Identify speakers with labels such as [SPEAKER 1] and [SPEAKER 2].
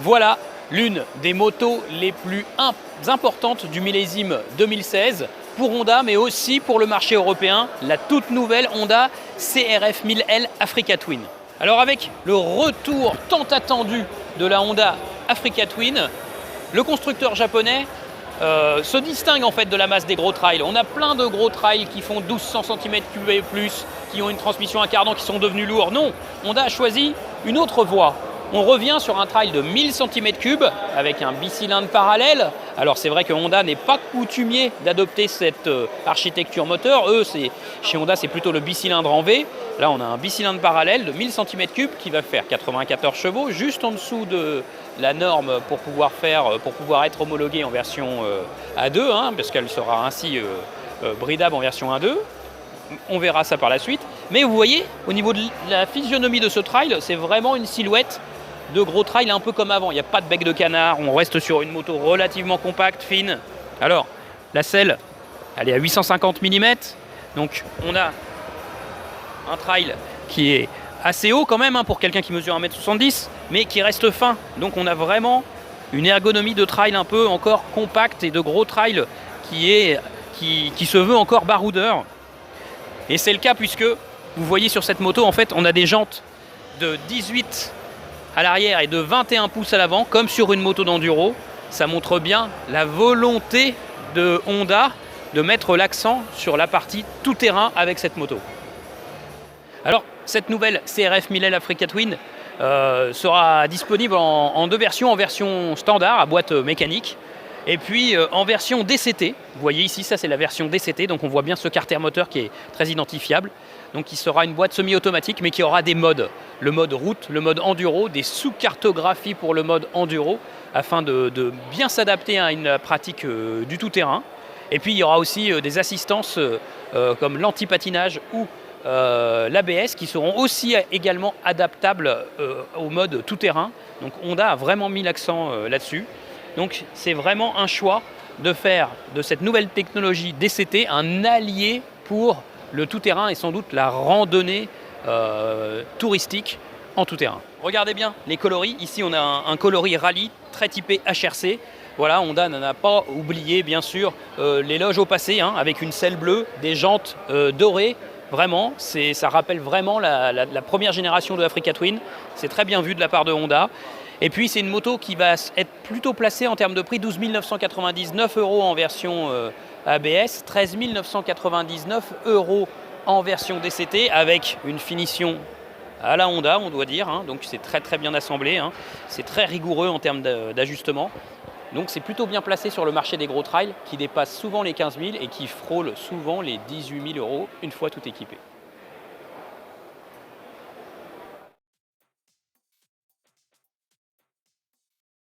[SPEAKER 1] Voilà l'une des motos les plus importantes du millésime 2016 pour Honda, mais aussi pour le marché européen, la toute nouvelle Honda CRF 1000L Africa Twin. Alors avec le retour tant attendu de la Honda Africa Twin, le constructeur japonais se distingue en fait de la masse des gros trails. On a plein de gros trails qui font 1200 cm3 et plus, qui ont une transmission à cardan, qui sont devenus lourds. Non, Honda a choisi une autre voie. On revient sur un trail de 1000 cm3 avec un bicylindre parallèle. Alors c'est vrai que Honda n'est pas coutumier d'adopter cette architecture moteur. Chez Honda, c'est plutôt le bicylindre en V. Là, on a un bicylindre parallèle de 1000 cm3 qui va faire 94 chevaux, juste en dessous de la norme pour pouvoir être homologué en version A2, parce qu'elle sera ainsi bridable en version 1.2. On verra ça par la suite. Mais vous voyez, au niveau de la physionomie de ce trail, c'est vraiment une silhouette de gros trail un peu comme avant. Il n'y a pas de bec de canard, on reste sur une moto relativement compacte, fine. Alors, la selle, elle est à 850 mm. Donc, on a un trail qui est assez haut quand même pour quelqu'un qui mesure 1m70, mais qui reste fin. Donc, on a vraiment une ergonomie de trail un peu encore compacte et de gros trail qui se veut encore baroudeur. Et c'est le cas puisque vous voyez sur cette moto, en fait, on a des jantes de 18 à l'arrière et de 21 pouces à l'avant, comme sur une moto d'enduro. Ça montre bien la volonté de Honda de mettre l'accent sur la partie tout-terrain avec cette moto. Alors, cette nouvelle CRF 1000L Africa Twin sera disponible en deux versions, en version standard à boîte mécanique, et puis en version DCT. Vous voyez ici, ça c'est la version DCT, donc on voit bien ce carter moteur qui est très identifiable. Donc il sera une boîte semi-automatique, mais qui aura des modes. Le mode route, le mode enduro, des sous-cartographies pour le mode enduro, afin de bien s'adapter à une pratique du tout-terrain. Et puis il y aura aussi des assistances comme l'anti-patinage ou l'ABS qui seront aussi également adaptables au mode tout-terrain. Donc Honda a vraiment mis l'accent là-dessus. Donc c'est vraiment un choix de faire de cette nouvelle technologie DCT un allié pour le tout-terrain et sans doute la randonnée touristique en tout-terrain. Regardez bien les coloris. Ici, on a un coloris rallye très typé HRC. Voilà, Honda n'en a pas oublié, bien sûr, l'éloge au passé, avec une selle bleue, des jantes dorées. Vraiment, ça rappelle vraiment la première génération de Africa Twin. C'est très bien vu de la part de Honda. Et puis, c'est une moto qui va être plutôt placée en termes de prix, 12 999 € en version ABS, 13 999 € en version DCT, avec une finition à la Honda, on doit dire. Donc, c'est très très bien assemblé. C'est très rigoureux en termes d'ajustement. Donc, c'est plutôt bien placé sur le marché des gros trails qui dépassent souvent les 15 000 et qui frôlent souvent les 18 000 € une fois tout équipé.